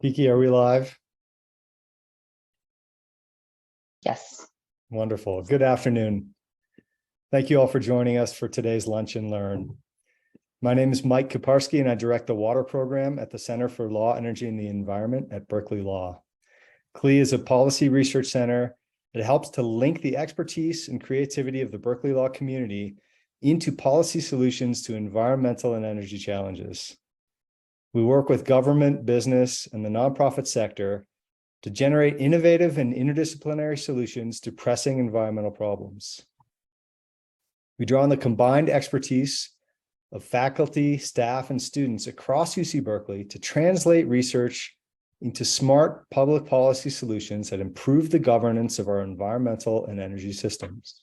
Kiki, are we live? Yes. Wonderful. Good afternoon. Thank you all for joining us for today's Lunch and Learn. My name is Mike Kiparsky, and I direct the water program at the Center for Law, Energy, and the Environment at Berkeley Law. CLE is a policy research center that helps to link the expertise and creativity of the Berkeley Law community into policy solutions to environmental and energy challenges. We work with government, business, and the nonprofit sector to generate innovative and interdisciplinary solutions to pressing environmental problems. We draw on the combined expertise of faculty, staff, and students across UC Berkeley to translate research into smart public policy solutions that improve the governance of our environmental and energy systems.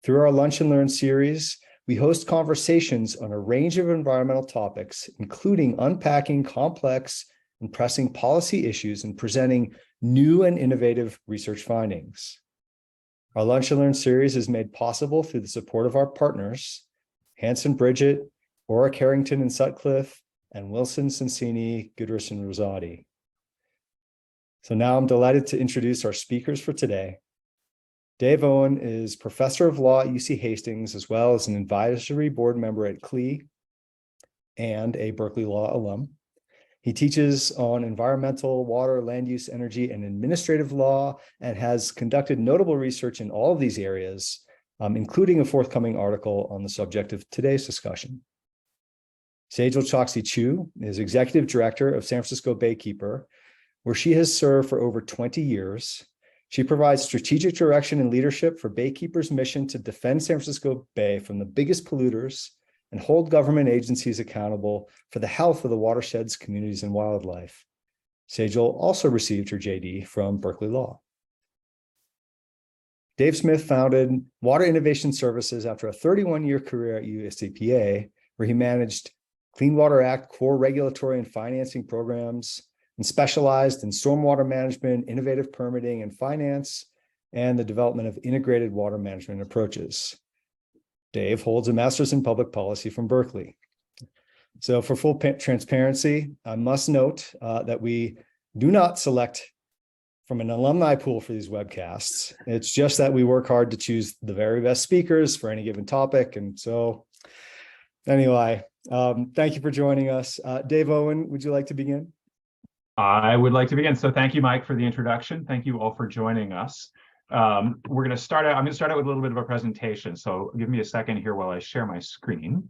Through our Lunch and Learn series, we host conversations on a range of environmental topics, including unpacking complex and pressing policy issues and presenting new and innovative research findings. Our Lunch and Learn series is made possible through the support of our partners, Hanson Bridget, Aura Carrington and Sutcliffe, and Wilson, Cincini, Goodrich, and Rosati. So now I'm delighted to introduce our speakers for today. Dave Owen is professor of law at UC Hastings, as well as an advisory board member at CLE and a Berkeley Law alum. He teaches on environmental, water, land use, energy, and administrative law, and has conducted notable research in all of these areas, including a forthcoming article on the subject of today's discussion. Sejal Choksi-Chugh is executive director of San Francisco Baykeeper, where she has served for over 20 years. She provides strategic direction and leadership for Baykeeper's mission to defend San Francisco Bay from the biggest polluters and hold government agencies accountable for the health of the watersheds, communities, and wildlife. Sejal also received her JD from Berkeley Law. Dave Smith founded Water Innovation Services after a 31-year career at US EPA, where he managed Clean Water Act core regulatory and financing programs, and specialized in stormwater management, innovative permitting and finance, and the development of integrated water management approaches. Dave holds a master's in public policy from Berkeley. So for full transparency, I must note that we do not select from an alumni pool for these webcasts. It's just that we work hard to choose the very best speakers for any given topic. And so anyway, thank you for joining us. Dave Owen, would you like to begin? I would like to begin. So thank you, Mike, for the introduction. Thank you all for joining us. I'm going to start out with a little bit of a presentation. So give me a second here while I share my screen.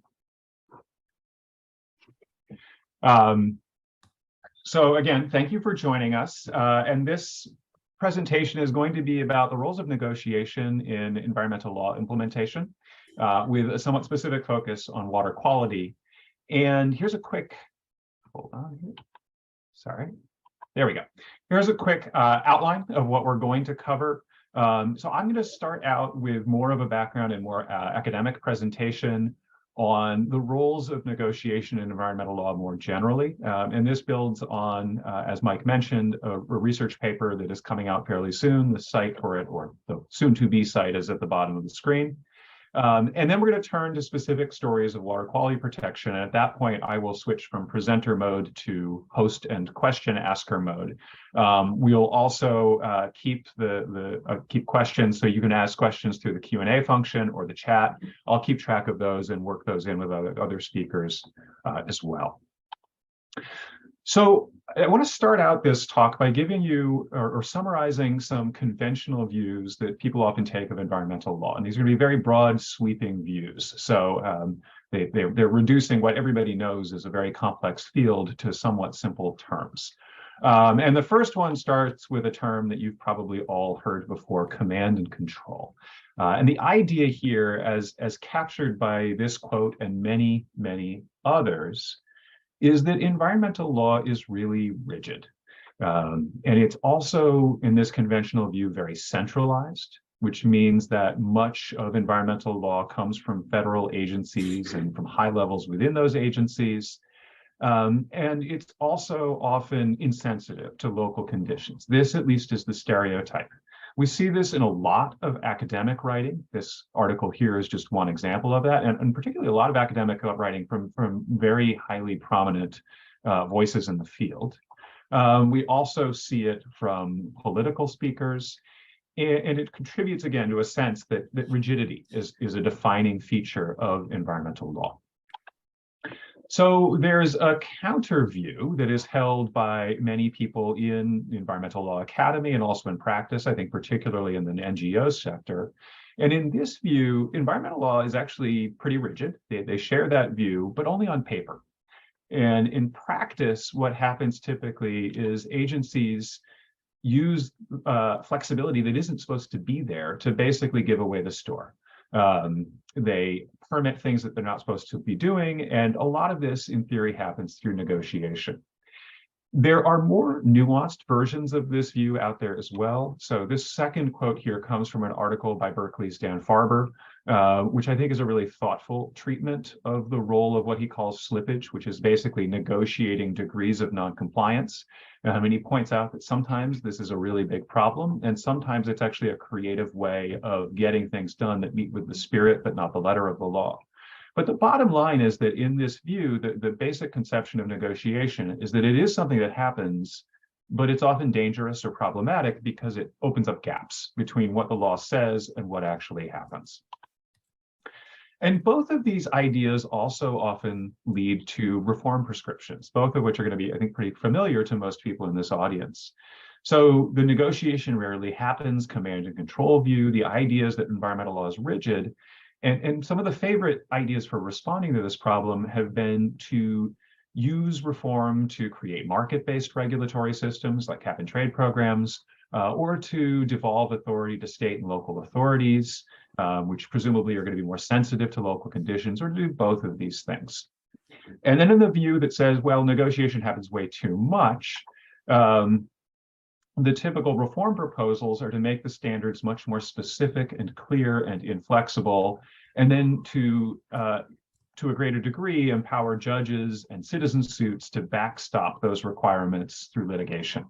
So again, thank you for joining us. And this presentation is going to be about the roles of negotiation in environmental law implementation, with a somewhat specific focus on water quality. And here's a quick, hold on here. Sorry, there we go. Here's a quick outline of what we're going to cover. So I'm going to start out with more of a background and more academic presentation on the roles of negotiation in environmental law more generally. And this builds on, as Mike mentioned, a research paper that is coming out fairly soon. The site for it, or the soon-to-be site, is at the bottom of the screen. And then we're going to turn to specific stories of water quality protection. And at that point, I will switch from presenter mode to host and question asker mode. We'll also keep keep questions, so you can ask questions through the Q&A function or the chat. I'll keep track of those and work those in with other speakers as well. So I want to start out this talk by giving you or summarizing some conventional views that people often take of environmental law. And these are going to be very broad, sweeping views. So they're reducing what everybody knows is a very complex field to somewhat simple terms. And the first one starts with a term that you've probably all heard before: command and control. And the idea here, as captured by this quote and many, many others, is that environmental law is really rigid. And it's also, in this conventional view, very centralized, which means that much of environmental law comes from federal agencies and from high levels within those agencies. And it's also often insensitive to local conditions. This, at least, is the stereotype. We see this in a lot of academic writing. This article here is just one example of that, and particularly a lot of academic writing from very highly prominent voices in the field. We also see it from political speakers, and it contributes again to a sense that rigidity is a defining feature of environmental law. So there's a counter view that is held by many people in the Environmental Law Academy and also in practice, I think particularly in the NGO sector. And in this view, environmental law is actually pretty rigid. They share that view, but only on paper. And in practice, what happens typically is agencies use flexibility that isn't supposed to be there to basically give away the store. They permit things that they're not supposed to be doing, and a lot of this, in theory, happens through negotiation. There are more nuanced versions of this view out there as well. So this second quote here comes from an article by Berkeley's Dan Farber, which I think is a really thoughtful treatment of the role of what he calls slippage, which is basically negotiating degrees of noncompliance. And he points out that sometimes this is a really big problem, and sometimes it's actually a creative way of getting things done that meet with the spirit but not the letter of the law. But the bottom line is that in this view, the basic conception of negotiation is that it is something that happens, but it's often dangerous or problematic because it opens up gaps between what the law says and what actually happens. And both of these ideas also often lead to reform prescriptions, both of which are going to be, I think, pretty familiar to most people in this audience. So the negotiation rarely happens, command and control view, the idea is that environmental law is rigid. And some of the favorite ideas for responding to this problem have been to use reform to create market-based regulatory systems like cap and trade programs, or to devolve authority to state and local authorities, which presumably are going to be more sensitive to local conditions, or do both of these things. And then in the view that says, well, negotiation happens way too much, the typical reform proposals are to make the standards much more specific and clear and inflexible, and then to a greater degree, empower judges and citizen suits to backstop those requirements through litigation.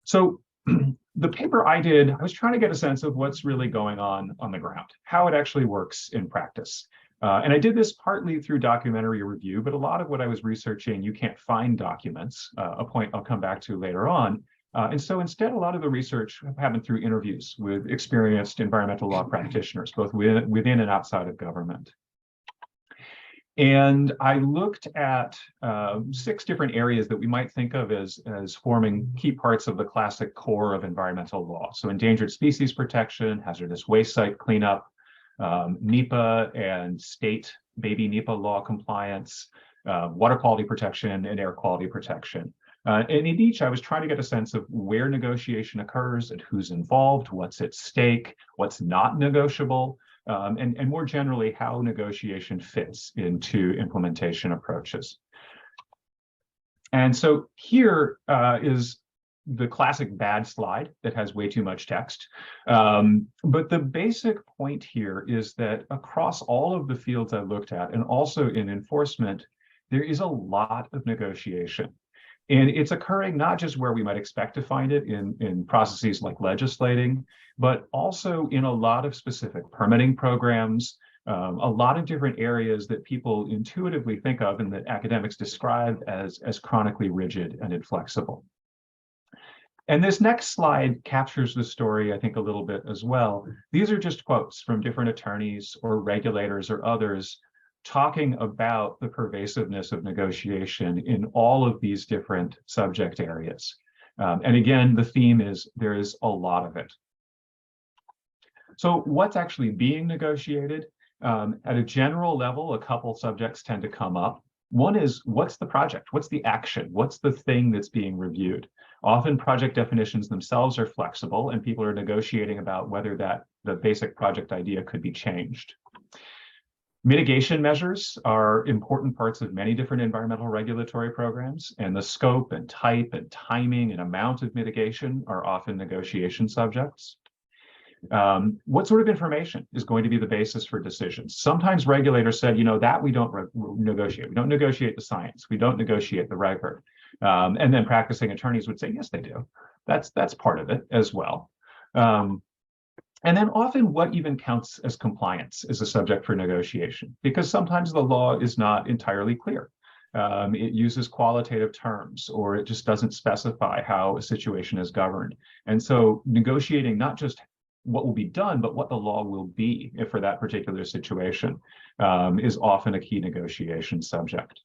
So the paper I did, I was trying to get a sense of what's really going on the ground, how it actually works in practice. And I did this partly through documentary review, but a lot of what I was researching, you can't find documents, a point I'll come back to later on. And so instead, a lot of the research happened through interviews with experienced environmental law practitioners, both within and outside of government. And I looked at 6 different areas that we might think of as forming key parts of the classic core of environmental law. So endangered species protection, hazardous waste site cleanup, NEPA and state baby NEPA law compliance, water quality protection, and air quality protection. And in each, I was trying to get a sense of where negotiation occurs and who's involved, what's at stake, what's not negotiable, and more generally, how negotiation fits into implementation approaches. And so here is the classic bad slide that has way too much text. But the basic point here is that across all of the fields I looked at, and also in enforcement, there is a lot of negotiation. And it's occurring not just where we might expect to find it in processes like legislating, but also in a lot of specific permitting programs, a lot of different areas that people intuitively think of and that academics describe as chronically rigid and inflexible. And this next slide captures the story, I think, a little bit as well. These are just quotes from different attorneys or regulators or others talking about the pervasiveness of negotiation in all of these different subject areas. And again, the theme is there is a lot of it. So what's actually being negotiated? At a general level, a couple subjects tend to come up. One is, what's the project? What's the action? What's the thing that's being reviewed? Often project definitions themselves are flexible and people are negotiating about whether the basic project idea could be changed. Mitigation measures are important parts of many different environmental regulatory programs, and the scope and type and timing and amount of mitigation are often negotiation subjects. What sort of information is going to be the basis for decisions? Sometimes regulators said, you know, that we don't negotiate. We don't negotiate the science. We don't negotiate the record. And then practicing attorneys would say, yes, they do. That's part of it as well. And then often what even counts as compliance is a subject for negotiation, because sometimes the law is not entirely clear. It uses qualitative terms, or it just doesn't specify how a situation is governed. And so negotiating not just what will be done, but what the law will be if for that particular situation is often a key negotiation subject.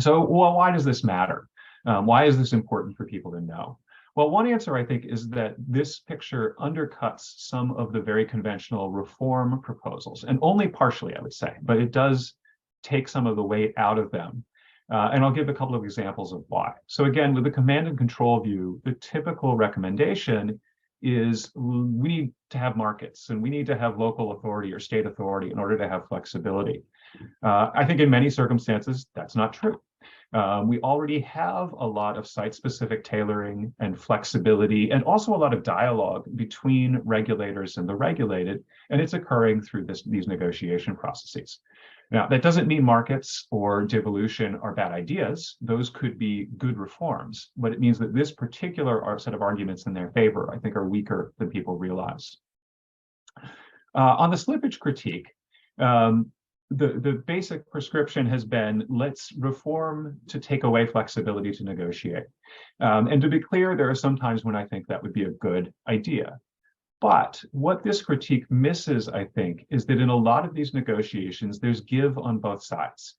So, well, why does this matter? Why is this important for people to know? Well, one answer, I think, is that this picture undercuts some of the very conventional reform proposals, and only partially, I would say, but it does take some of the weight out of them. And I'll give a couple of examples of why. So again, with the command and control view, the typical recommendation is we need to have markets and we need to have local authority or state authority in order to have flexibility. I think in many circumstances, that's not true. We already have a lot of site-specific tailoring and flexibility, and also a lot of dialogue between regulators and the regulated, and it's occurring through these negotiation processes. Now, that doesn't mean markets or devolution are bad ideas. Those could be good reforms, but it means that this particular set of arguments in their favor, I think, are weaker than people realize. On the slippage critique, the basic prescription has been, let's reform to take away flexibility to negotiate. And to be clear, there are some times when I think that would be a good idea. But what this critique misses, I think, is that in a lot of these negotiations, there's give on both sides.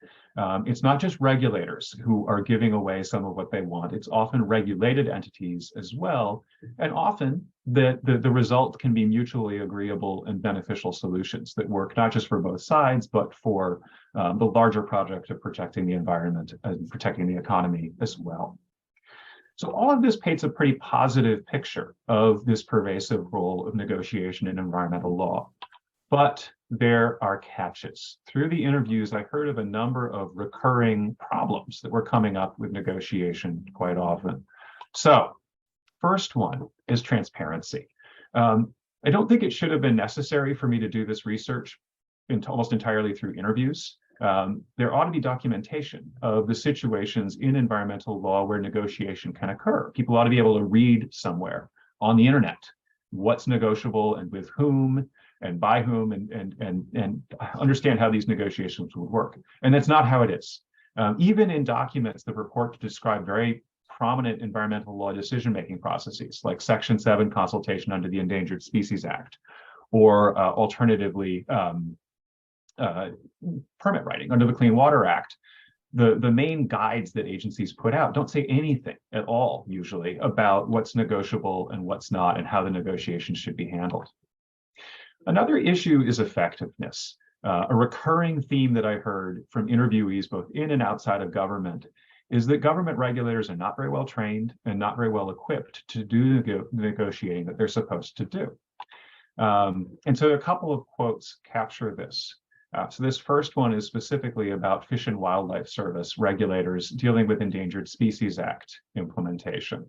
It's not just regulators who are giving away some of what they want. It's often regulated entities as well. And often the result can be mutually agreeable and beneficial solutions that work not just for both sides, but for the larger project of protecting the environment and protecting the economy as well. So all of this paints a pretty positive picture of this pervasive role of negotiation in environmental law. But there are catches. Through the interviews, I heard of a number of recurring problems that were coming up with negotiation quite often. So first one is transparency. I don't think it should have been necessary for me to do this research almost entirely through interviews. There ought to be documentation of the situations in environmental law where negotiation can occur. People ought to be able to read somewhere on the internet what's negotiable and with whom and by whom, and understand how these negotiations would work. And that's not how it is. Even in documents that purport to describe very prominent environmental law decision-making processes, like Section 7 consultation under the Endangered Species Act, or alternatively, permit writing under the Clean Water Act, the main guides that agencies put out don't say anything at all, usually, about what's negotiable and what's not and how the negotiations should be handled. Another issue is effectiveness. A recurring theme that I heard from interviewees, both in and outside of government, is that government regulators are not very well trained and not very well equipped to do the negotiating that they're supposed to do. And so a couple of quotes capture this. So this first one is specifically about Fish and Wildlife Service regulators dealing with Endangered Species Act implementation.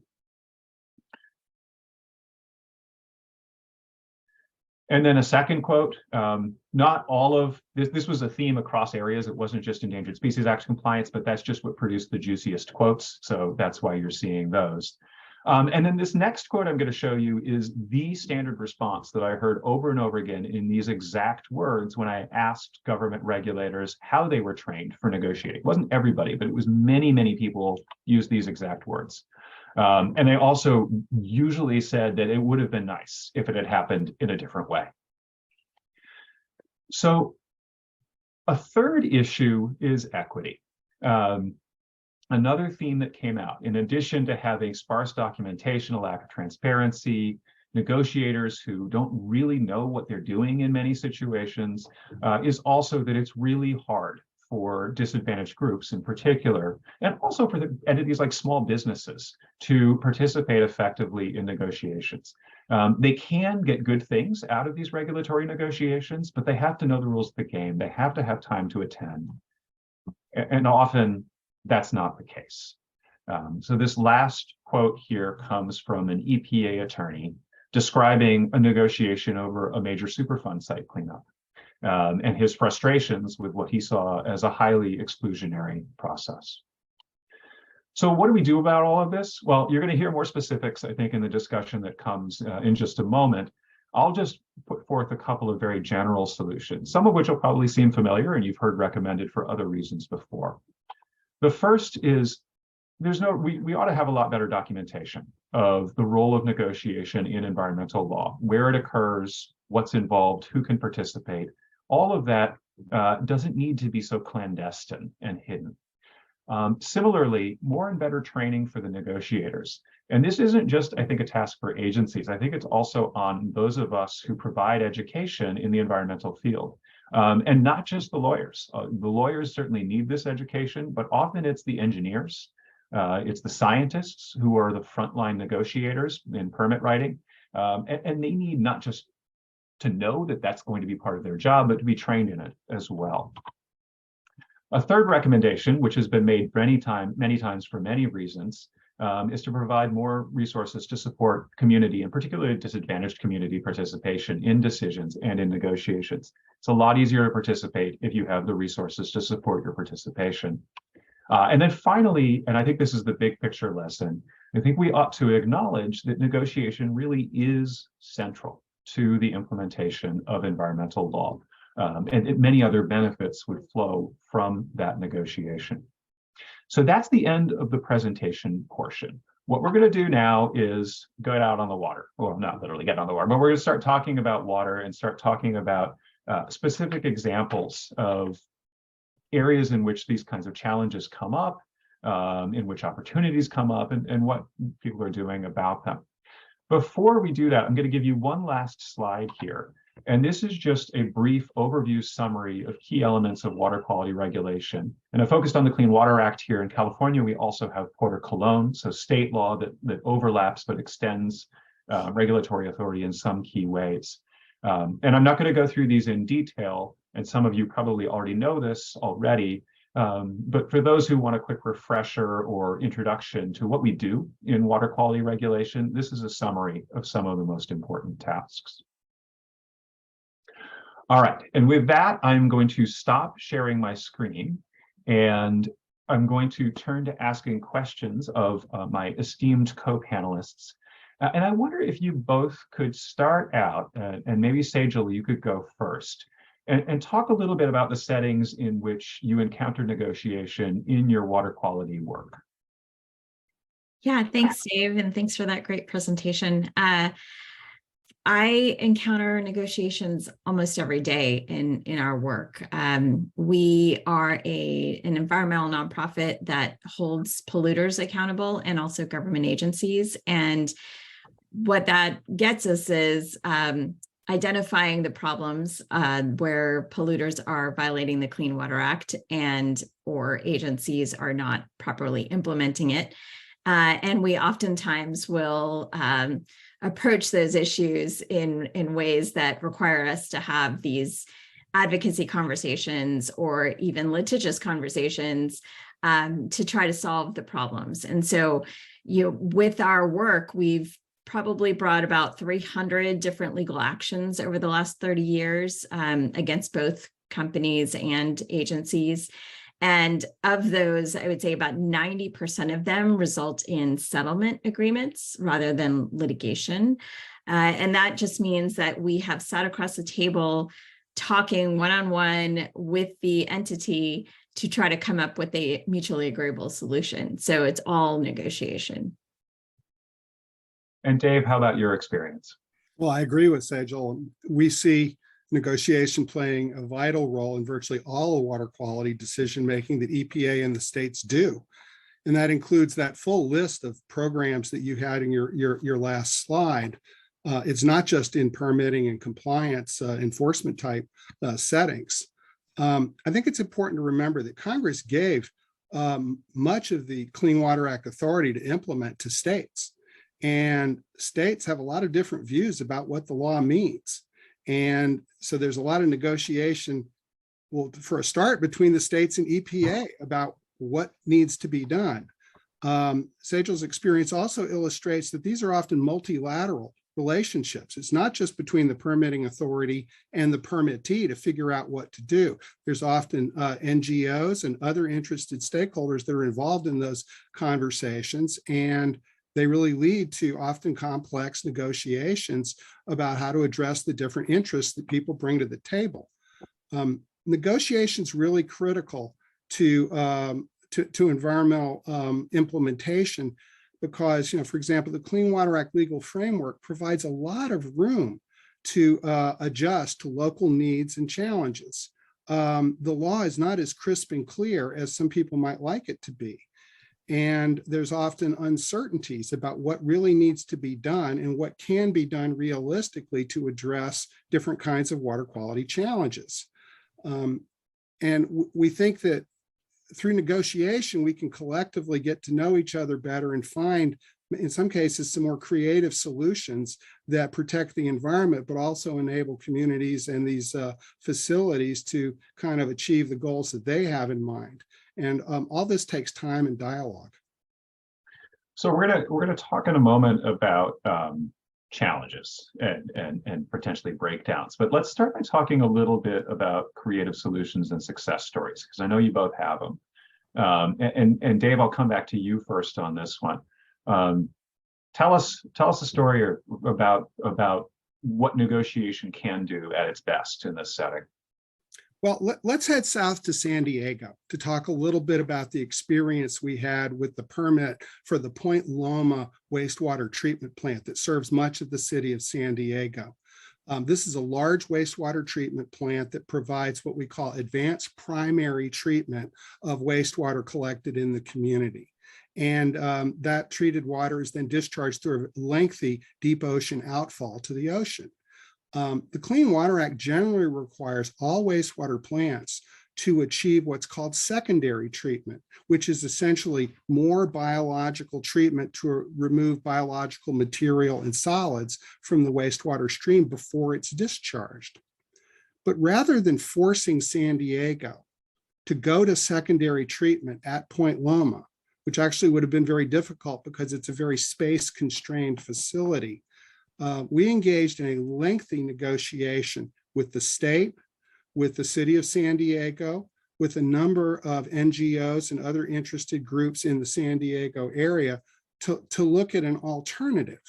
And then a second quote, not all of this was a theme across areas. It wasn't just Endangered Species Act compliance, but that's just what produced the juiciest quotes. So that's why you're seeing those. And then this next quote I'm going to show you is the standard response that I heard over and over again in these exact words when I asked government regulators how they were trained for negotiating. It wasn't everybody, but it was many, many people used these exact words. And they also usually said that it would have been nice if it had happened in a different way. So a third issue is equity. Another theme that came out, in addition to having sparse documentation, a lack of transparency, negotiators who don't really know what they're doing in many situations, is also that it's really hard for disadvantaged groups in particular, and also for the entities like small businesses to participate effectively in negotiations. They can get good things out of these regulatory negotiations, but they have to know the rules of the game. They have to have time to attend. And often that's not the case. So this last quote here comes from an EPA attorney describing a negotiation over a major Superfund site cleanup. And his frustrations with what he saw as a highly exclusionary process. So what do we do about all of this? Well, you're going to hear more specifics, I think, in the discussion that comes in just a moment. I'll just put forth a couple of very general solutions, some of which will probably seem familiar and you've heard recommended for other reasons before. The first is we ought to have a lot better documentation of the role of negotiation in environmental law, where it occurs, what's involved, who can participate. All of that doesn't need to be so clandestine and hidden. Similarly, more and better training for the negotiators. And this isn't just, I think, a task for agencies. I think it's also on those of us who provide education in the environmental field. And not just the lawyers. The lawyers certainly need this education, but often it's the engineers, it's the scientists who are the frontline negotiators in permit writing. And they need not just to know that that's going to be part of their job, but to be trained in it as well. A third recommendation, which has been made many times for many reasons, is to provide more resources to support community, and particularly disadvantaged community participation in decisions and in negotiations. It's a lot easier to participate if you have the resources to support your participation. And then finally, and I think this is the big picture lesson, I think we ought to acknowledge that negotiation really is central to the implementation of environmental law. And many other benefits would flow from that negotiation. So that's the end of the presentation portion. What we're going to do now is go out on the water. Well, not literally get on the water, but we're going to start talking about water and start talking about specific examples of areas in which these kinds of challenges come up, in which opportunities come up, and what people are doing about them. Before we do that, I'm going to give you one last slide here. And this is just a brief overview summary of key elements of water quality regulation. And I focused on the Clean Water Act here. In California, we also have Porter Cologne, so state law that overlaps but extends regulatory authority in some key ways. And I'm not going to go through these in detail, and some of you probably already know this already. But for those who want a quick refresher or introduction to what we do in water quality regulation, this is a summary of some of the most important tasks. All right, and with that, I'm going to stop sharing my screen, and I'm going to turn to asking questions of my esteemed co-panelists. And I wonder if you both could start out, and maybe Sejal, you could go first, and talk a little bit about the settings in which you encounter negotiation in your water quality work. Yeah, thanks, Dave, and thanks for that great presentation. I encounter negotiations almost every day in our work. We are an environmental nonprofit that holds polluters accountable and also government agencies. And what that gets us is identifying the problems where polluters are violating the Clean Water Act or agencies are not properly implementing it. And we oftentimes will approach those issues in ways that require us to have these advocacy conversations or even litigious conversations to try to solve the problems. And so, with our work, we've probably brought about 300 different legal actions over the last 30 years against both companies and agencies. And of those, I would say about 90% of them result in settlement agreements rather than litigation. And that just means that we have sat across the table talking one-on-one with the entity to try to come up with a mutually agreeable solution. So it's all negotiation. And Dave, how about your experience? Well, I agree with Sejal. We see negotiation playing a vital role in virtually all the water quality decision-making that EPA and the states do. And that includes that full list of programs that you had in your last slide. It's not just in permitting and compliance enforcement type settings. I think it's important to remember that Congress gave much of the Clean Water Act authority to implement to states. And states have a lot of different views about what the law means. And so there's a lot of negotiation, well, for a start, between the states and EPA about what needs to be done. Sejal's experience also illustrates that these are often multilateral relationships. It's not just between the permitting authority and the permittee to figure out what to do. There's often NGOs and other interested stakeholders that are involved in those conversations. And they really lead to often complex negotiations about how to address the different interests that people bring to the table. Negotiation's really critical to environmental implementation because, for example, the Clean Water Act legal framework provides a lot of room to adjust to local needs and challenges. The law is not as crisp and clear as some people might like it to be. And there's often uncertainties about what really needs to be done and what can be done realistically to address different kinds of water quality challenges. And we think that through negotiation, we can collectively get to know each other better and find, in some cases, some more creative solutions that protect the environment, but also enable communities and these facilities to kind of achieve the goals that they have in mind. And all this takes time and dialogue. So we're gonna talk in a moment about challenges and potentially breakdowns. But let's start by talking a little bit about creative solutions and success stories, because I know you both have them. And Dave, I'll come back to you first on this one. Tell us a story about what negotiation can do at its best in this setting. Well, let's head south to San Diego to talk a little bit about the experience we had with the permit for the Point Loma wastewater treatment plant that serves much of the city of San Diego. This is a large wastewater treatment plant that provides what we call advanced primary treatment of wastewater collected in the community. And that treated water is then discharged through a lengthy deep ocean outfall to the ocean. The Clean Water Act generally requires all wastewater plants to achieve what's called secondary treatment, which is essentially more biological treatment to remove biological material and solids from the wastewater stream before it's discharged. But rather than forcing San Diego to go to secondary treatment at Point Loma, which actually would have been very difficult because it's a very space-constrained facility, we engaged in a lengthy negotiation with the state, with the city of San Diego, with a number of NGOs and other interested groups in the San Diego area to look at an alternative.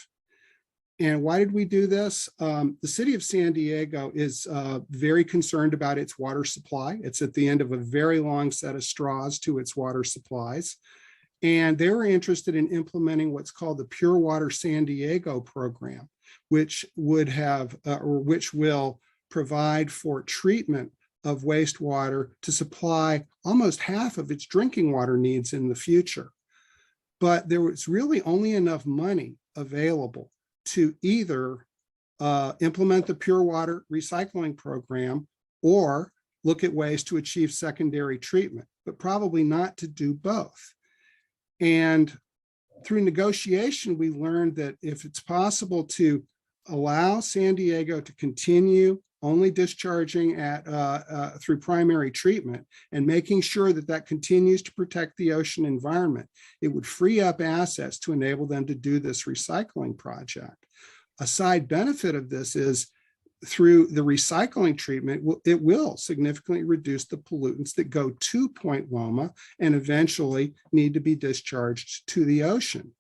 And why did we do this? The city of San Diego is very concerned about its water supply. It's at the end of a very long set of straws to its water supplies. And they were interested in implementing what's called the Pure Water San Diego program, which would have, or which will provide for treatment of wastewater to supply almost half of its drinking water needs in the future. But there was really only enough money available to either implement the Pure Water recycling program or look at ways to achieve secondary treatment, but probably not to do both. And through negotiation, we learned that if it's possible to allow San Diego to continue only discharging through primary treatment and making sure that that continues to protect the ocean environment, it would free up assets to enable them to do this recycling project. A side benefit of this is through the recycling treatment, it will significantly reduce the pollutants that go to Point Loma and eventually need to be discharged to the ocean.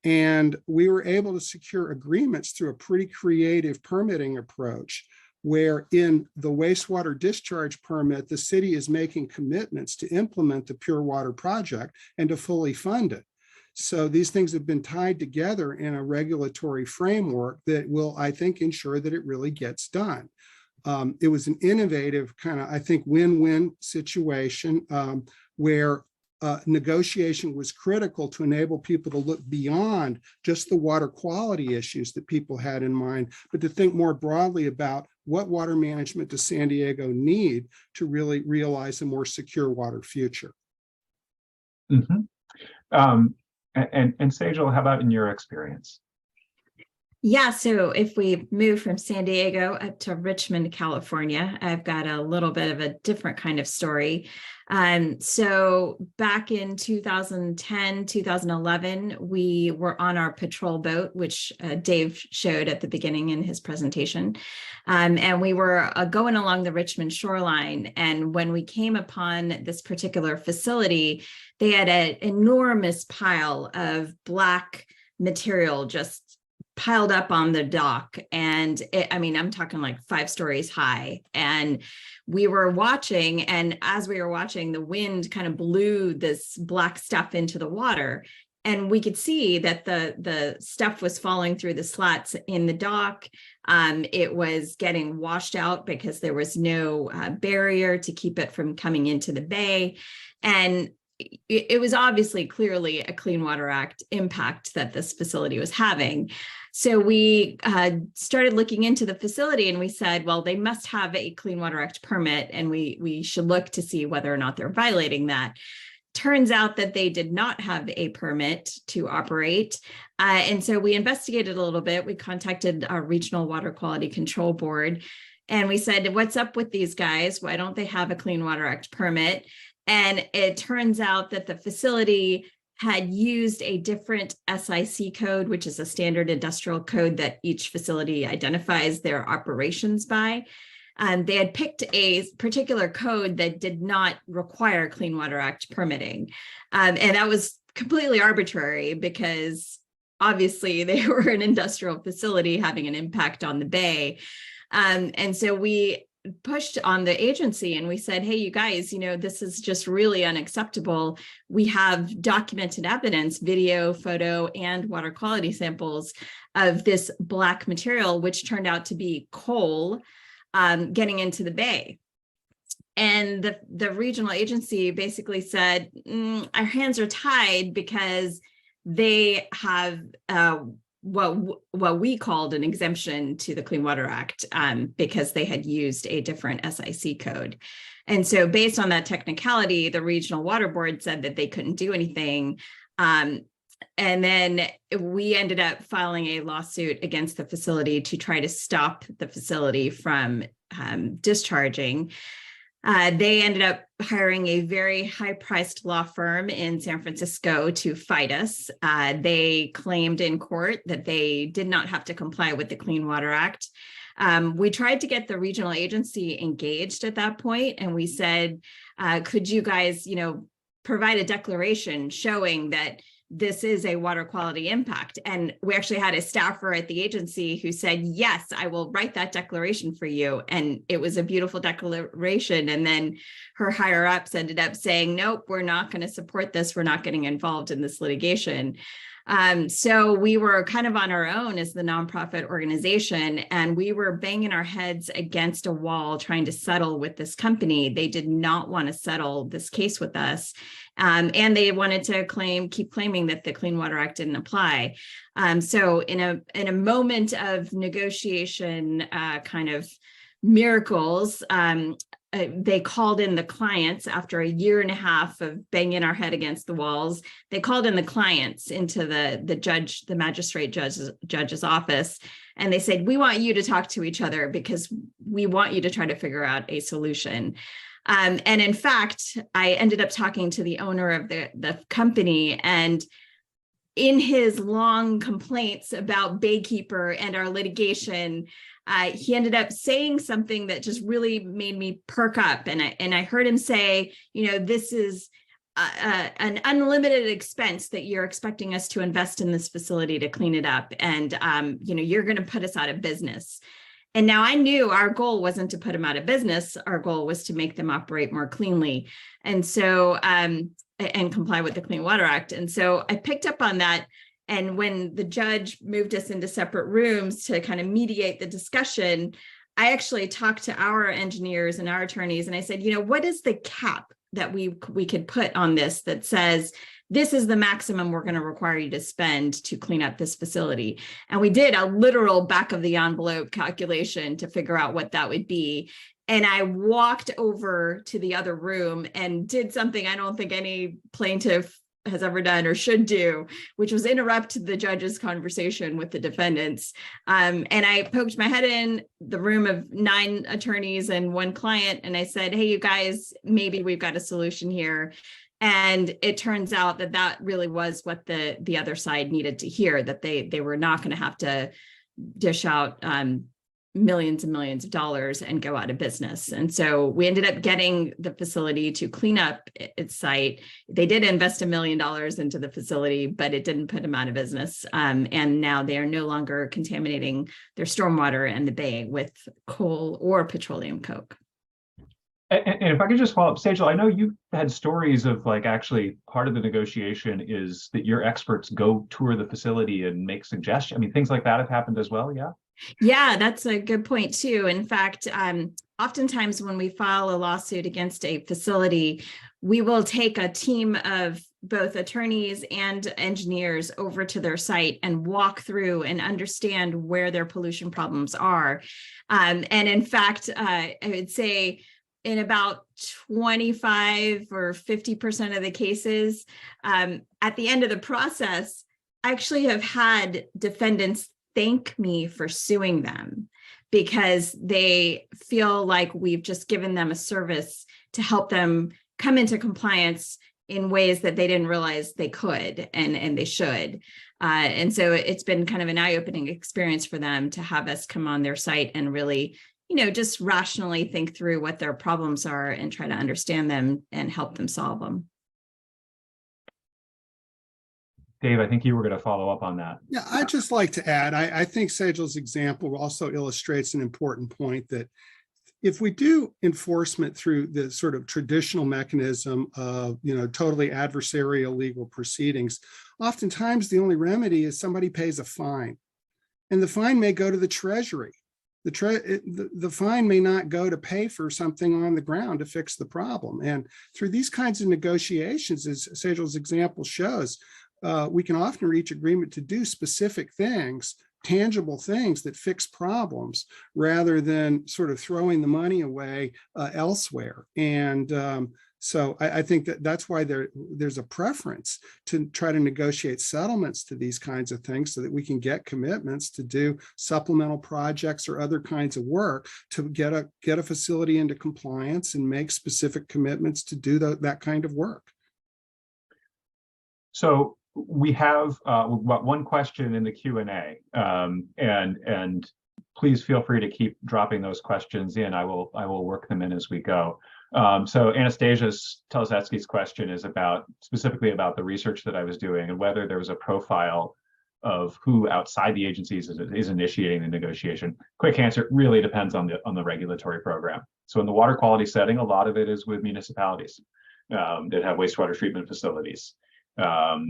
And we were able to secure agreements through a pretty creative permitting approach, where in the wastewater discharge permit, the city is making commitments to implement the Pure Water project and to fully fund it. So these things have been tied together in a regulatory framework that will, I think, ensure that it really gets done. It was an innovative kind of, I think, win-win situation where negotiation was critical to enable people to look beyond just the water quality issues that people had in mind, but to think more broadly about what water management does San Diego need to really realize a more secure water future. Mm-hmm. And Sejal, how about in your experience? Yeah, so if we move from San Diego up to Richmond, California, I've got a little bit of a different kind of story. So back in 2010, 2011, we were on our patrol boat, which Dave showed at the beginning in his presentation. And we were going along the Richmond shoreline. And when we came upon this particular facility, they had an enormous pile of black material just piled up on the dock. And I'm talking like 5 stories high. And we were watching, and as we were watching, the wind kind of blew this black stuff into the water. And we could see that the stuff was falling through the slats in the dock. It was getting washed out because there was no barrier to keep it from coming into the bay. And it was obviously clearly a Clean Water Act impact that this facility was having. So we started looking into the facility, and we said, well, they must have a Clean Water Act permit, and we should look to see whether or not they're violating that. Turns out that they did not have a permit to operate. And so we investigated a little bit. We contacted our Regional Water Quality Control Board, and we said, what's up with these guys? Why don't they have a Clean Water Act permit? And it turns out that the facility had used a different SIC code, which is a standard industrial code that each facility identifies their operations by. They had picked a particular code that did not require Clean Water Act permitting. And that was completely arbitrary because obviously they were an industrial facility having an impact on the bay. And so we pushed on the agency and we said, hey, you guys, this is just really unacceptable. We have documented evidence, video, photo, and water quality samples of this black material, which turned out to be coal getting into the bay. And the regional agency basically said, our hands are tied because they have what we called an exemption to the Clean Water Act because they had used a different SIC code. And so based on that technicality, the Regional Water Board said that they couldn't do anything. And then we ended up filing a lawsuit against the facility to try to stop the facility from discharging. They ended up hiring a very high-priced law firm in San Francisco to fight us. They claimed in court that they did not have to comply with the Clean Water Act. We tried to get the regional agency engaged at that point, and we said, could you guys, provide a declaration showing that this is a water quality impact? And we actually had a staffer at the agency who said, yes, I will write that declaration for you. And it was a beautiful declaration. And then her higher ups ended up saying, nope, we're not going to support this. We're not getting involved in this litigation. So we were kind of on our own as the nonprofit organization, and we were banging our heads against a wall trying to settle with this company. They did not want to settle this case with us. And they wanted to keep claiming that the Clean Water Act didn't apply. So in a moment of negotiation, kind of miracles, they called in the clients after a year and a half of banging our head against the walls. They called in the clients into the magistrate judge's office. And they said, we want you to talk to each other because we want you to try to figure out a solution. And in fact, I ended up talking to the owner of the company, and in his long complaints about Baykeeper and our litigation, he ended up saying something that just really made me perk up. And I heard him say, this is an unlimited expense that you're expecting us to invest in this facility to clean it up. And, you're going to put us out of business. And now I knew our goal wasn't to put them out of business. Our goal was to make them operate more cleanly. And so, and comply with the Clean Water Act. And so I picked up on that. And when the judge moved us into separate rooms to kind of mediate the discussion, I actually talked to our engineers and our attorneys. And I said, what is the cap that we could put on this that says, this is the maximum we're going to require you to spend to clean up this facility? And we did a literal back of the envelope calculation to figure out what that would be. And I walked over to the other room and did something I don't think any plaintiff has ever done or should do, which was interrupt the judge's conversation with the defendants. And I poked my head in the room of 9 attorneys and 1 client. And I said, hey, you guys, maybe we've got a solution here. And it turns out that really was what the other side needed to hear, that they were not going to have to dish out millions and millions of dollars and go out of business. And so we ended up getting the facility to clean up its site. They did invest $1 million into the facility, but it didn't put them out of business. And now they are no longer contaminating their stormwater in the bay with coal or petroleum coke. And if I could just follow up, Sejal, I know you've had stories of like actually part of the negotiation is that your experts go tour the facility and make suggestions. I mean, things like that have happened as well, yeah? Yeah, that's a good point too. In fact, oftentimes when we file a lawsuit against a facility, we will take a team of both attorneys and engineers over to their site and walk through and understand where their pollution problems are. And in fact, I would say in about 25 or 50% of the cases, at the end of the process, I actually have had defendants thank me for suing them because they feel like we've just given them a service to help them come into compliance in ways that they didn't realize they could and they should. And so it's been kind of an eye-opening experience for them to have us come on their site and really, just rationally think through what their problems are and try to understand them and help them solve them. Dave, I think you were going to follow up on that. Yeah, I'd just like to add, I think Sejal's example also illustrates an important point that if we do enforcement through the sort of traditional mechanism of, totally adversarial legal proceedings, oftentimes the only remedy is somebody pays a fine, and the fine may go to the Treasury. The fine may not go to pay for something on the ground to fix the problem. And through these kinds of negotiations, as Sejal's example shows, we can often reach agreement to do specific things, tangible things that fix problems rather than sort of throwing the money away elsewhere. And so I think that's why there's a preference to try to negotiate settlements to these kinds of things so that we can get commitments to do supplemental projects or other kinds of work to get a facility into compliance and make specific commitments to do that kind of work. So we have one question in the Q&A, and please feel free to keep dropping those questions in. I will work them in as we go. So Anastasia Telzetsky's question is specifically about the research that I was doing and whether there was a profile of who outside the agencies is initiating the negotiation. Quick answer, it really depends on the regulatory program. So in the water quality setting, a lot of it is with municipalities that have wastewater treatment facilities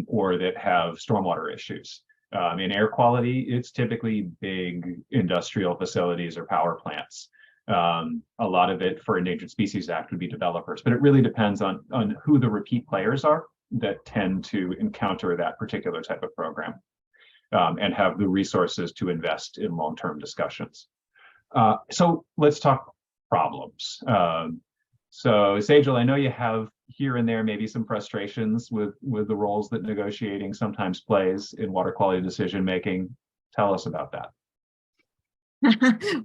or that have stormwater issues. In air quality, it's typically big industrial facilities or power plants. A lot of it for Endangered Species Act would be developers, but it really depends on who the repeat players are that tend to encounter that particular type of program and have the resources to invest in long-term discussions. So let's talk problems. So Sejal, I know you have here and there maybe some frustrations with the roles that negotiating sometimes plays in water quality decision making. Tell us about that.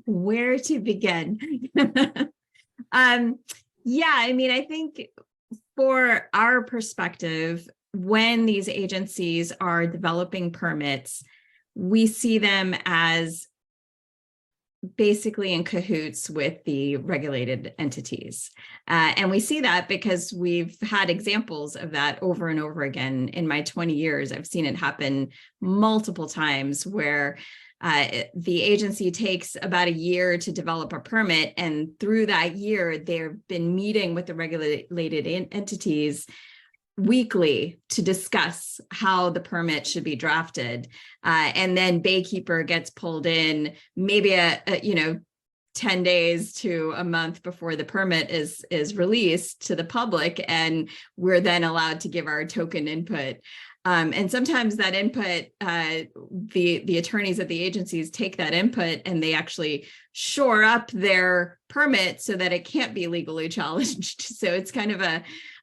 Where to begin? Yeah, I mean, I think for our perspective, when these agencies are developing permits, we see them as basically in cahoots with the regulated entities. And we see that because we've had examples of that over and over again. In my 20 years, I've seen it happen multiple times where the agency takes about a year to develop a permit, and through that year, they've been meeting with the regulated entities weekly to discuss how the permit should be drafted. And then Baykeeper gets pulled in maybe 10 days to a month before the permit is released to the public, and we're then allowed to give our token input. And sometimes that input, the attorneys at the agencies take that input and they actually shore up their permit so that it can't be legally challenged. So it's kind of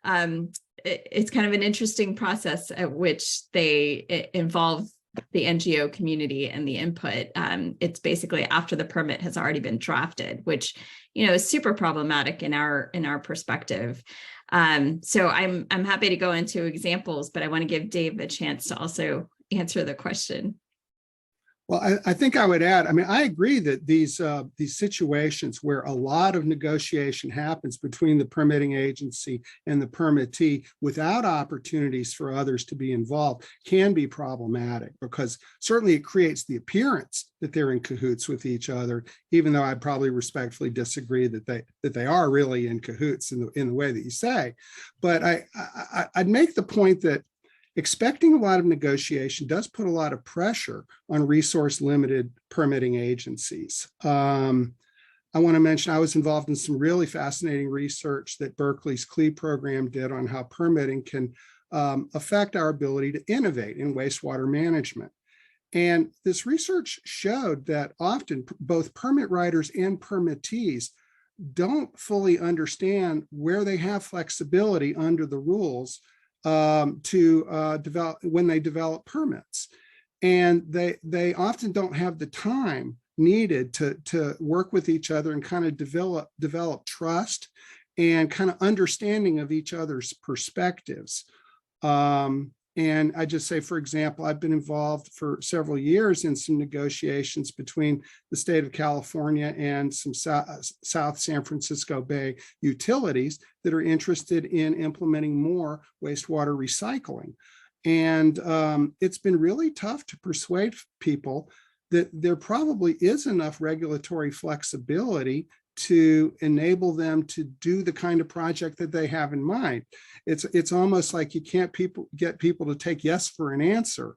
an interesting process at which they involve the NGO community and the input. It's basically after the permit has already been drafted, which is super problematic in our perspective. So I'm happy to go into examples, but I want to give Dave a chance to also answer the question. Well, I think I would add, I mean, I agree that these situations where a lot of negotiation happens between the permitting agency and the permittee without opportunities for others to be involved can be problematic, because certainly it creates the appearance that they're in cahoots with each other, even though I'd probably respectfully disagree that they are really in cahoots in the way that you say. But I'd make the point that expecting a lot of negotiation does put a lot of pressure on resource-limited permitting agencies. I want to mention I was involved in some really fascinating research that Berkeley's CLE program did on how permitting can affect our ability to innovate in wastewater management. And this research showed that often both permit writers and permittees don't fully understand where they have flexibility under the rules to develop when they develop permits. And they often don't have the time needed to work with each other and kind of develop trust and kind of understanding of each other's perspectives. And I just say, for example, I've been involved for several years in some negotiations between the state of California and some South San Francisco Bay utilities that are interested in implementing more wastewater recycling. And it's been really tough to persuade people that there probably is enough regulatory flexibility to enable them to do the kind of project that they have in mind. It's almost like you can't get people to take yes for an answer.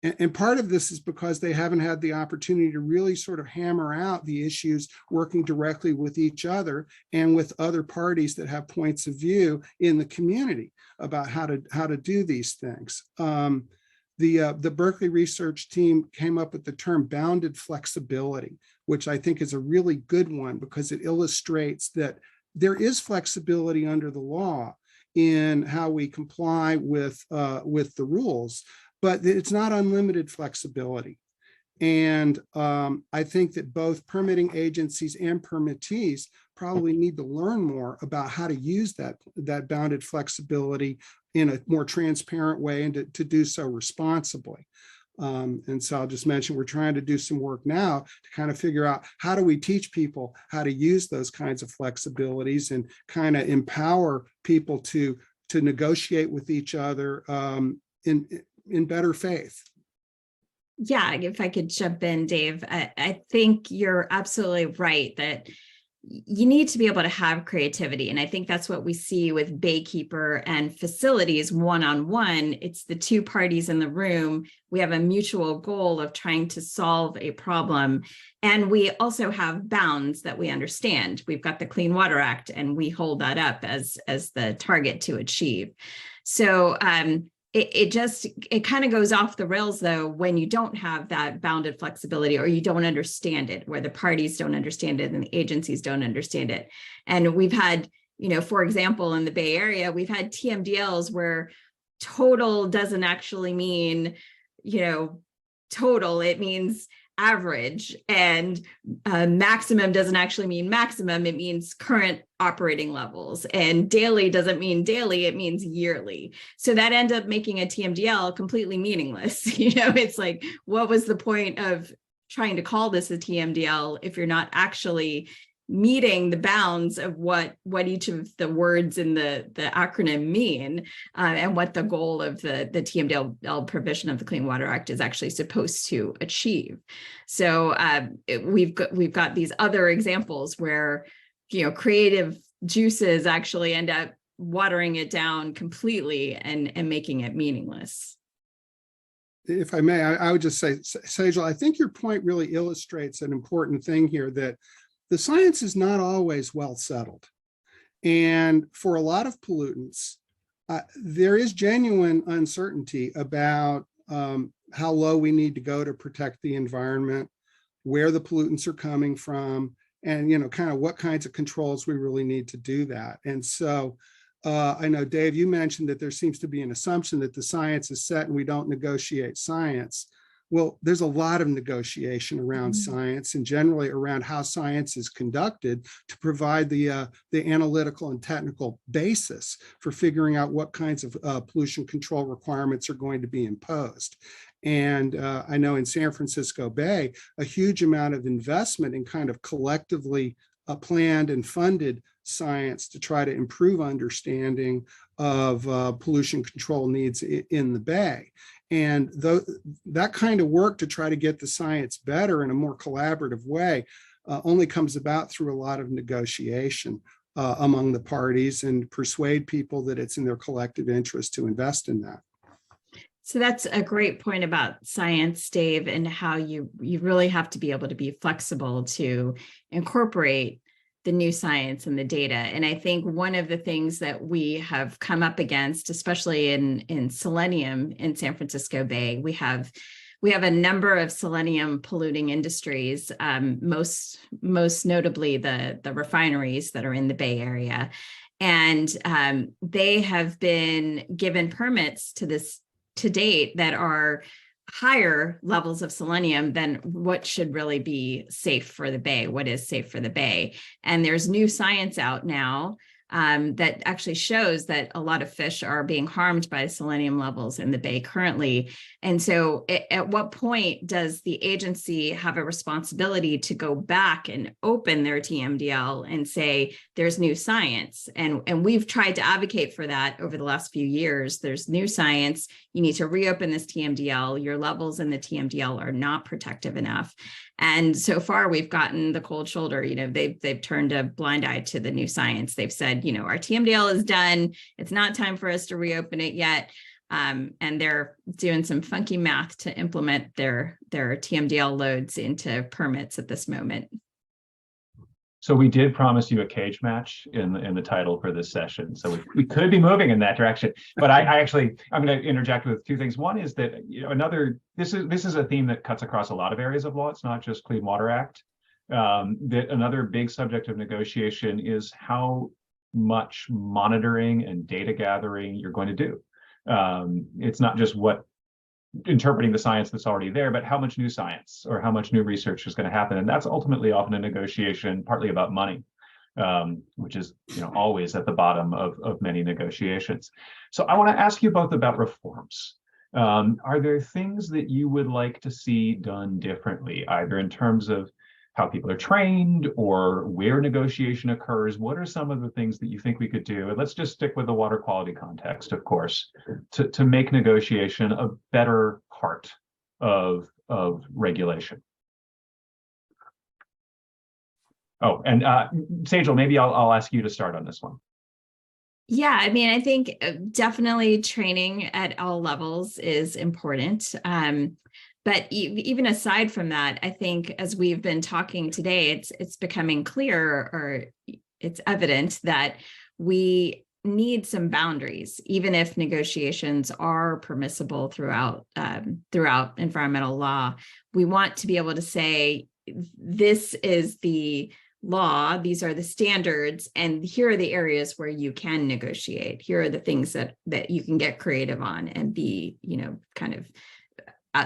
And part of this is because they haven't had the opportunity to really sort of hammer out the issues working directly with each other and with other parties that have points of view in the community about how to do these things. The Berkeley research team came up with the term bounded flexibility, which I think is a really good one because it illustrates that there is flexibility under the law in how we comply with the rules, but it's not unlimited flexibility. And I think that both permitting agencies and permittees probably need to learn more about how to use that bounded flexibility in a more transparent way and to do so responsibly. And so I'll just mention we're trying to do some work now to kind of figure out how do we teach people how to use those kinds of flexibilities and kind of empower people to negotiate with each other in better faith. Yeah, if I could jump in, Dave, I think you're absolutely right that you need to be able to have creativity. And I think that's what we see with Baykeeper and facilities one-on-one. It's the two parties in the room. We have a mutual goal of trying to solve a problem. And we also have bounds that we understand. We've got the Clean Water Act, and we hold that up as the target to achieve. So it kind of goes off the rails, though, when you don't have that bounded flexibility or you don't understand it, where the parties don't understand it and the agencies don't understand it. And we've had, for example, in the Bay Area, we've had TMDLs where total doesn't actually mean, total, it means average, and maximum doesn't actually mean maximum, it means current operating levels, and daily doesn't mean daily, it means yearly. So that ends up making a TMDL completely meaningless. It's like, what was the point of trying to call this a TMDL if you're not actually meeting the bounds of what each of the words in the acronym mean, and what the goal of the TMDL provision of the Clean Water Act is actually supposed to achieve. So we've got these other examples where creative juices actually end up watering it down completely and making it meaningless. If I may, I would just say, Sejal, I think your point really illustrates an important thing here, that the science is not always well settled. And for a lot of pollutants, there is genuine uncertainty about how low we need to go to protect the environment, where the pollutants are coming from, and kind of what kinds of controls we really need to do that. And so I know, Dave, you mentioned that there seems to be an assumption that the science is set and we don't negotiate science. Well, there's a lot of negotiation around science and generally around how science is conducted to provide the analytical and technical basis for figuring out what kinds of pollution control requirements are going to be imposed. And I know in San Francisco Bay, a huge amount of investment in kind of collectively planned and funded science to try to improve understanding of pollution control needs in the Bay. And that kind of work to try to get the science better in a more collaborative way only comes about through a lot of negotiation among the parties and persuade people that it's in their collective interest to invest in that. So that's a great point about science, Dave, and how you really have to be able to be flexible to incorporate the new science and the data. And I think one of the things that we have come up against, especially in selenium in San Francisco Bay, we have a number of selenium polluting industries, most notably the refineries that are in the Bay Area. And they have been given permits to date that are higher levels of selenium than what should really be safe for the Bay, what is safe for the Bay. And there's new science out now that actually shows that a lot of fish are being harmed by selenium levels in the Bay currently. And so at what point does the agency have a responsibility to go back and open their TMDL and say, there's new science? And we've tried to advocate for that over the last few years. There's new science. You need to reopen this TMDL. Your levels in the TMDL are not protective enough. And so far, we've gotten the cold shoulder. They've turned a blind eye to the new science. They've said, our TMDL is done. It's not time for us to reopen it yet. And they're doing some funky math to implement their TMDL loads into permits at this moment. So we did promise you a cage match in the title for this session. So we could be moving in that direction. But I'm going to interject with two things. One is that this is a theme that cuts across a lot of areas of law. It's not just Clean Water Act. That another big subject of negotiation is how much monitoring and data gathering you're going to do. It's not just interpreting the science that's already there, but how much new science or how much new research is going to happen. And that's ultimately often a negotiation, partly about money, which is always at the bottom of many negotiations. So I want to ask you both about reforms. Are there things that you would like to see done differently, either in terms of how people are trained or where negotiation occurs? What are some of the things that you think we could do? And let's just stick with the water quality context, of course, to make negotiation a better part of regulation. Oh, and Sejal, maybe I'll ask you to start on this one. Yeah, I think definitely training at all levels is important. But even aside from that, I think as we've been talking today, it's becoming clear, or it's evident, that we need some boundaries, even if negotiations are permissible throughout environmental law. We want to be able to say, this is the law, these are the standards, and here are the areas where you can negotiate. Here are the things that you can get creative on and be, kind of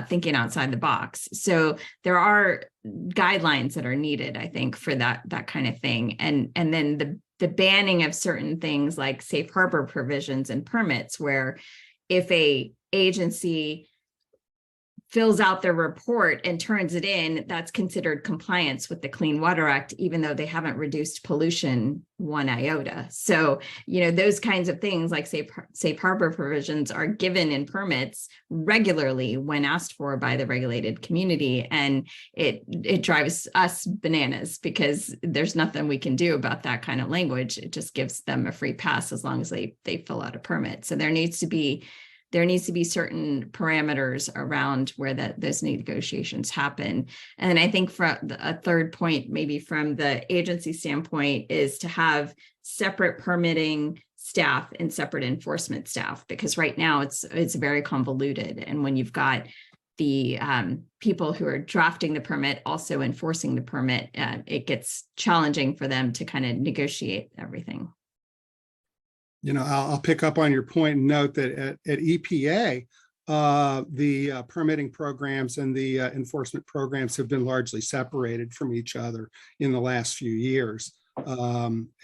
thinking outside the box. So there are guidelines that are needed, I think, for that kind of thing. And then the banning of certain things like safe harbor provisions and permits, where if a agency fills out their report and turns it in, that's considered compliance with the Clean Water Act, even though they haven't reduced pollution 1 iota. So, those kinds of things like safe harbor provisions are given in permits regularly when asked for by the regulated community. And it drives us bananas because there's nothing we can do about that kind of language. It just gives them a free pass as long as they fill out a permit. So there needs to be certain parameters around where those negotiations happen. And I think for a third point, maybe from the agency standpoint, is to have separate permitting staff and separate enforcement staff, because right now it's very convoluted. And when you've got the people who are drafting the permit also enforcing the permit, it gets challenging for them to kind of negotiate everything. I'll pick up on your point and note that at EPA, the permitting programs and the enforcement programs have been largely separated from each other in the last few years,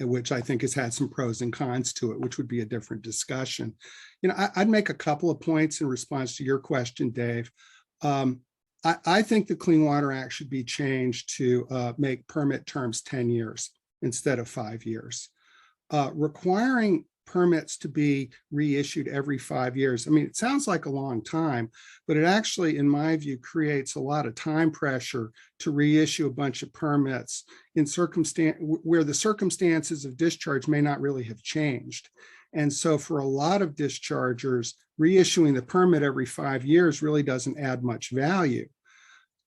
which I think has had some pros and cons to it, which would be a different discussion. I'd make a couple of points in response to your question, Dave. I think the Clean Water Act should be changed to make permit terms 10 years instead of 5 years. Requiring permits to be reissued every 5 years. I mean, it sounds like a long time, but it actually, in my view, creates a lot of time pressure to reissue a bunch of permits in where the circumstances of discharge may not really have changed. And so for a lot of dischargers, reissuing the permit every 5 years really doesn't add much value.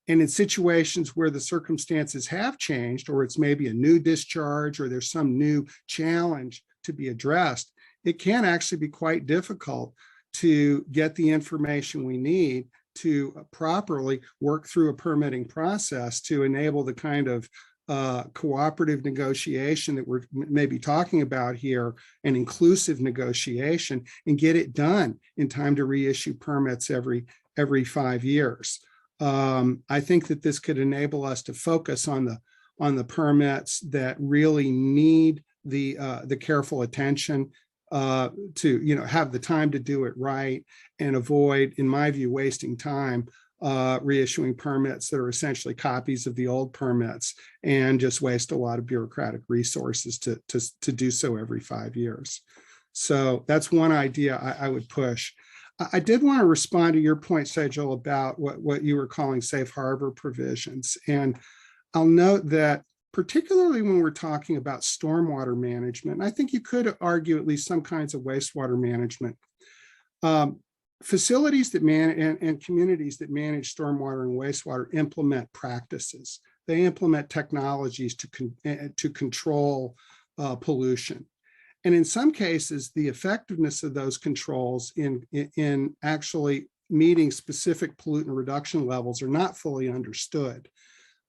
And in situations where the circumstances have changed, or it's maybe a new discharge, or there's some new challenge to be addressed, it can actually be quite difficult to get the information we need to properly work through a permitting process to enable the kind of cooperative negotiation that we're maybe talking about here, an inclusive negotiation, and get it done in time to reissue permits every 5 years. I think that this could enable us to focus on the permits that really need the careful attention to have the time to do it right, and avoid, in my view, wasting time reissuing permits that are essentially copies of the old permits, and just waste a lot of bureaucratic resources to do so every 5 years. So that's one idea I would push. I did want to respond to your point, Sejal, about what you were calling safe harbor provisions. And I'll note that particularly when we're talking about stormwater management, I think you could argue at least some kinds of wastewater management. Facilities that manage and communities that manage stormwater and wastewater implement practices. They implement technologies to control pollution. And in some cases, the effectiveness of those controls in actually meeting specific pollutant reduction levels are not fully understood.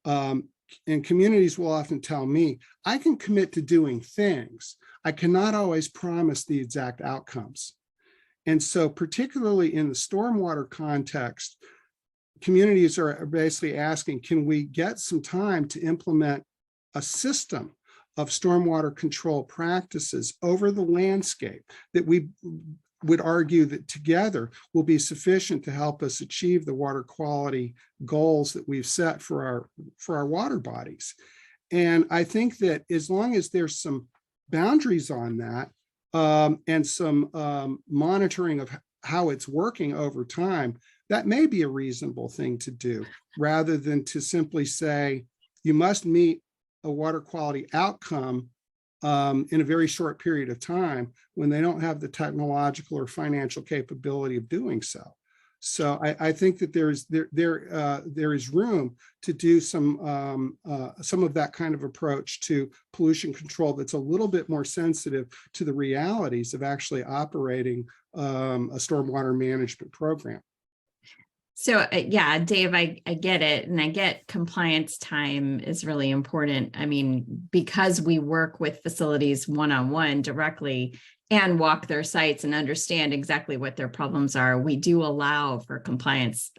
And communities will often tell me, I can commit to doing things. I cannot always promise the exact outcomes. And so particularly in the stormwater context, communities are basically asking, can we get some time to implement a system of stormwater control practices over the landscape that we would argue that together will be sufficient to help us achieve the water quality goals that we've set for our water bodies. And I think that as long as there's some boundaries on that, and some monitoring of how it's working over time, that may be a reasonable thing to do, rather than to simply say, you must meet a water quality outcome in a very short period of time, when they don't have the technological or financial capability of doing so. So I think that there is room to do some of that kind of approach to pollution control that's a little bit more sensitive to the realities of actually operating a stormwater management program. So yeah, Dave, I get it. And I get compliance time is really important. I mean, because we work with facilities one-on-one directly and walk their sites and understand exactly what their problems are, we do allow for compliance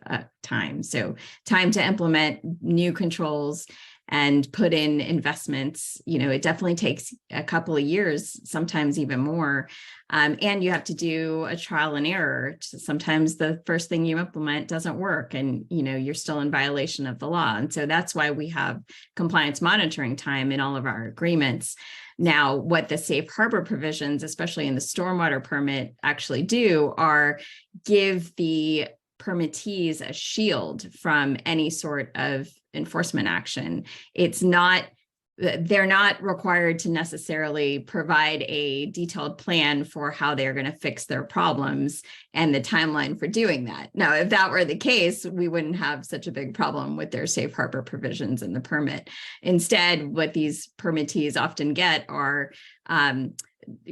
time. So time to implement new controls and put in investments, it definitely takes a couple of years, sometimes even more. And you have to do a trial and error. Sometimes the first thing you implement doesn't work, and you're still in violation of the law. And so that's why we have compliance monitoring time in all of our agreements. Now, what the safe harbor provisions, especially in the stormwater permit, actually do are give the permittees a shield from any sort of enforcement action. They're not required to necessarily provide a detailed plan for how they're going to fix their problems and the timeline for doing that. Now, if that were the case, we wouldn't have such a big problem with their safe harbor provisions in the permit. Instead, what these permittees often get are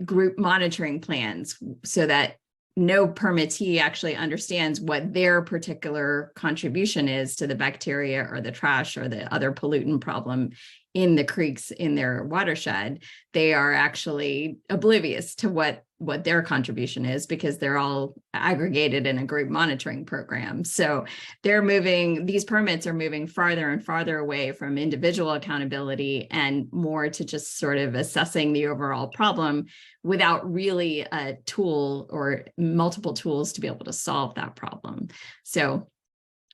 group monitoring plans, so that no permittee actually understands what their particular contribution is to the bacteria or the trash or the other pollutant problem in the creeks in their watershed, they are actually oblivious to what their contribution is, because they're all aggregated in a group monitoring program. So these permits are moving farther and farther away from individual accountability and more to just sort of assessing the overall problem without really a tool or multiple tools to be able to solve that problem. So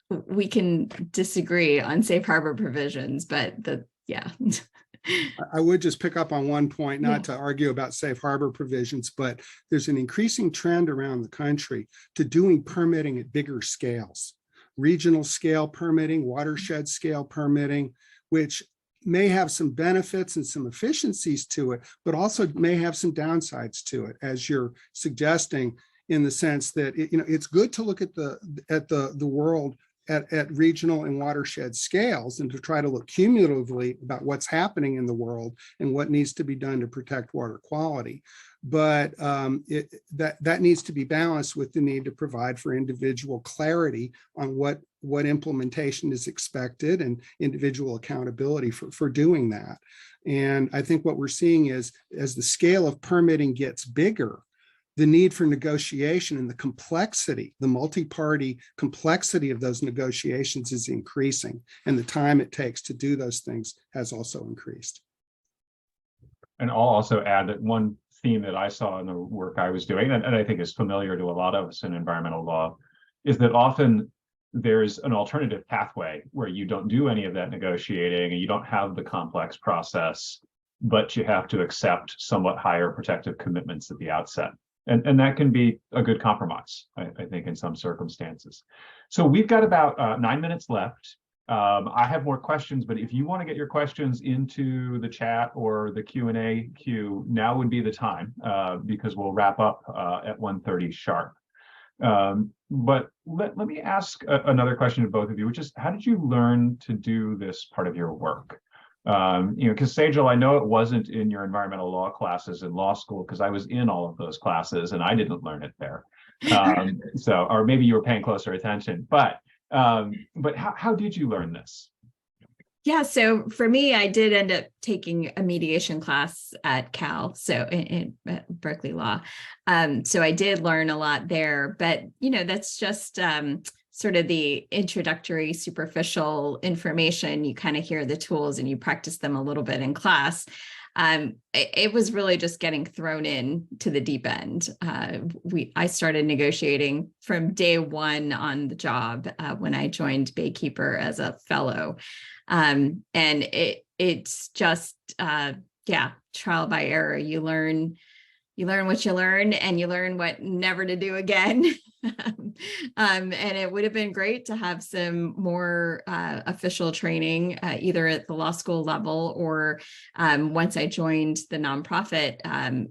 we can disagree on safe harbor provisions, but yeah. I would just pick up on one point, not to argue about safe harbor provisions, but there's an increasing trend around the country to doing permitting at bigger scales, regional scale permitting, watershed scale permitting, which may have some benefits and some efficiencies to it, but also may have some downsides to it, as you're suggesting, in the sense that it's good to look at the world at regional and watershed scales, and to try to look cumulatively about what's happening in the world and what needs to be done to protect water quality. But that needs to be balanced with the need to provide for individual clarity on what implementation is expected and individual accountability for doing that. And I think what we're seeing is, as the scale of permitting gets bigger, the need for negotiation and the complexity, the multi-party complexity of those negotiations is increasing, and the time it takes to do those things has also increased. And I'll also add that one theme that I saw in the work I was doing, and I think is familiar to a lot of us in environmental law, is that often there's an alternative pathway where you don't do any of that negotiating and you don't have the complex process, but you have to accept somewhat higher protective commitments at the outset. And that can be a good compromise, I think, in some circumstances. So we've got about 9 minutes left. I have more questions, but if you want to get your questions into the chat or the Q&A queue, now would be the time, because we'll wrap up at 1:30 sharp. But let me ask another question to both of you, which is, how did you learn to do this part of your work? Because Sejal, I know it wasn't in your environmental law classes in law school, because I was in all of those classes and I didn't learn it there. Or maybe you were paying closer attention, but how did you learn this? Yeah, so for me, I did end up taking a mediation class at Cal, so in Berkeley Law. So I did learn a lot there, but that's just sort of the introductory, superficial information. You kind of hear the tools and you practice them a little bit in class. It was really just getting thrown in to the deep end. I started negotiating from day one on the job when I joined Baykeeper as a fellow. And it's just, trial by error. You learn what you learn, and you learn what never to do again. And it would have been great to have some more official training, either at the law school level or once I joined the nonprofit.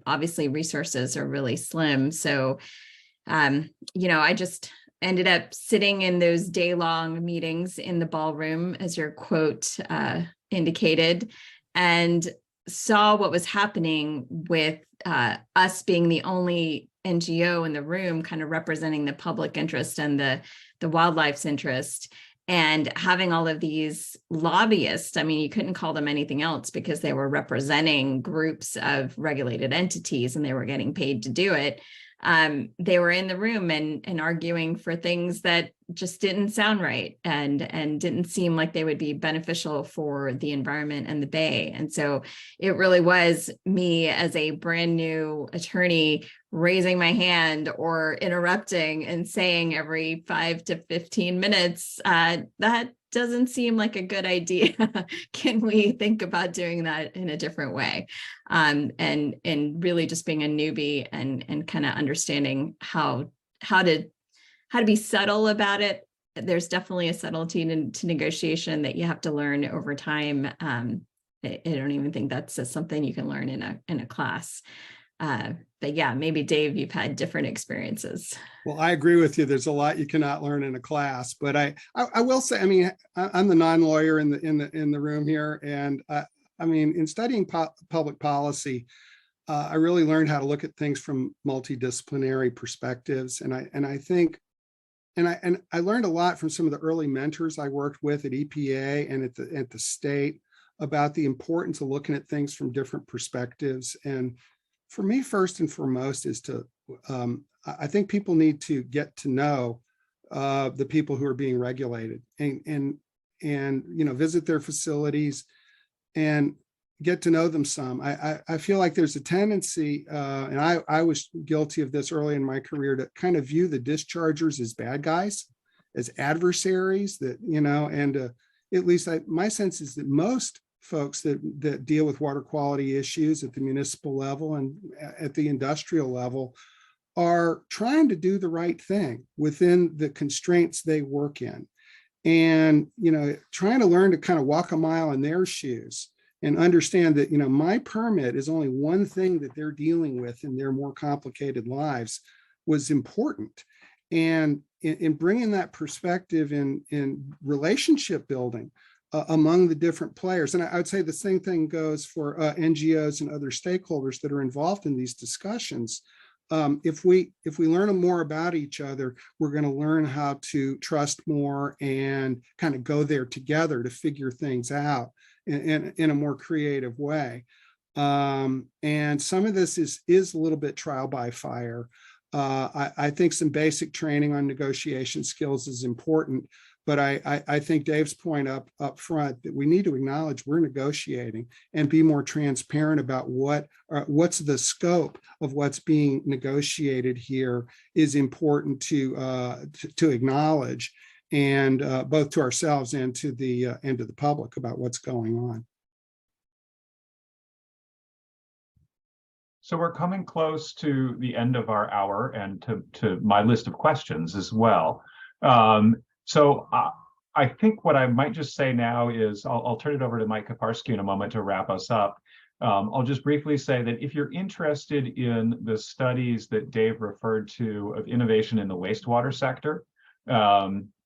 Obviously, resources are really slim. So, I just ended up sitting in those day-long meetings in the ballroom, as your quote indicated, and saw what was happening with us being the only NGO in the room, kind of representing the public interest and the wildlife's interest, and having all of these lobbyists. I mean, you couldn't call them anything else, because they were representing groups of regulated entities and they were getting paid to do it. They were in the room and arguing for things that just didn't sound right and didn't seem like they would be beneficial for the environment and the Bay. And so it really was me as a brand new attorney raising my hand or interrupting and saying every 5 to 15 minutes, that doesn't seem like a good idea. Can we think about doing that in a different way? And really just being a newbie and kind of understanding how to be subtle about it. There's definitely a subtlety to negotiation that you have to learn over time. I don't even think that's something you can learn in a class. But yeah, maybe Dave, you've had different experiences. Well, I agree with you. There's a lot you cannot learn in a class, but I will say, I mean, I'm the non-lawyer in the room here, and I mean, in studying public policy, I really learned how to look at things from multidisciplinary perspectives, and I think, and I learned a lot from some of the early mentors I worked with at EPA and at the state. about the importance of looking at things from different perspectives. And for me, first and foremost, is to, I think people need to get to know the people who are being regulated and visit their facilities and get to know them some. I feel like there's a tendency, and I was guilty of this early in my career, to kind of view the dischargers as bad guys, as adversaries that, and at least my sense is that most folks that deal with water quality issues at the municipal level and at the industrial level are trying to do the right thing within the constraints they work in. And, trying to learn to kind of walk a mile in their shoes and understand that, my permit is only one thing that they're dealing with in their more complicated lives was important. And in bringing that perspective in relationship building among the different players. And I would say the same thing goes for NGOs and other stakeholders that are involved in these discussions. If we learn more about each other, we're going to learn how to trust more and kind of go there together to figure things out in a more creative way. And some of this is a little bit trial by fire. I think some basic training on negotiation skills is important, but I think Dave's point up front that we need to acknowledge we're negotiating and be more transparent about what's the scope of what's being negotiated here is important to acknowledge, and both to ourselves and to the public about what's going on. So we're coming close to the end of our hour and to my list of questions as well. So I think what I might just say now is I'll turn it over to Mike Kiparsky in a moment to wrap us up. I'll just briefly say that if you're interested in the studies that Dave referred to of innovation in the wastewater sector,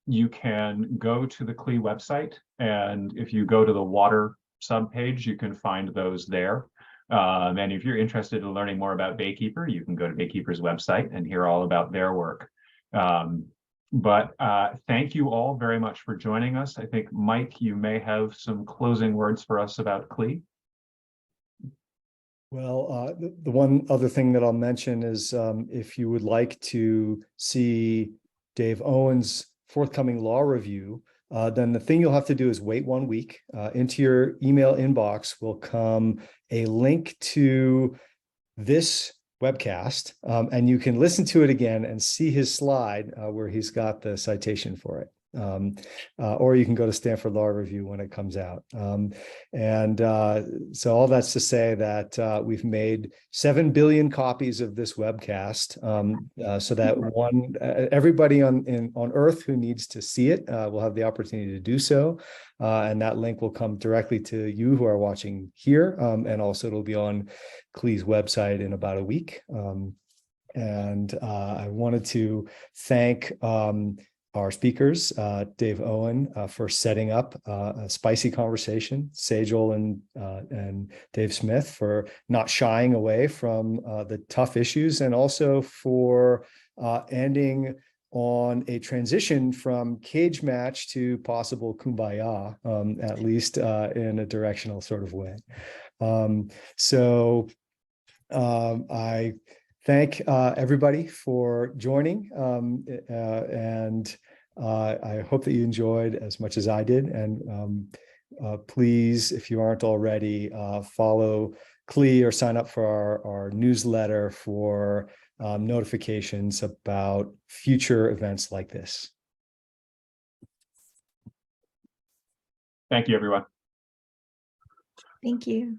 you can go to the CLE website, and if you go to the water subpage, you can find those there. And if you're interested in learning more about Baykeeper, you can go to Baykeeper's website and hear all about their work. But thank you all very much for joining us. I think, Mike, you may have some closing words for us about CLE. Well, the one other thing that I'll mention is if you would like to see Dave Owen's forthcoming law review, then the thing you'll have to do is wait 1 week. Into your email inbox will come a link to this webcast, and you can listen to it again and see his slide where he's got the citation for it. Or you can go to Stanford Law Review when it comes out. So all that's to say that we've made 7 billion copies of this webcast, so that everybody on Earth who needs to see it will have the opportunity to do so. And that link will come directly to you who are watching here. And also it'll be on CLE's website in about a week. I wanted to thank our speakers, Dave Owen, for setting up a spicy conversation, Sejal and Dave Smith for not shying away from the tough issues, and also for ending on a transition from cage match to possible kumbaya, at least in a directional sort of way. I thank everybody for joining, and I hope that you enjoyed as much as I did. And please, if you aren't already, follow CLE or sign up for our newsletter for notifications about future events like this. Thank you, everyone. Thank you.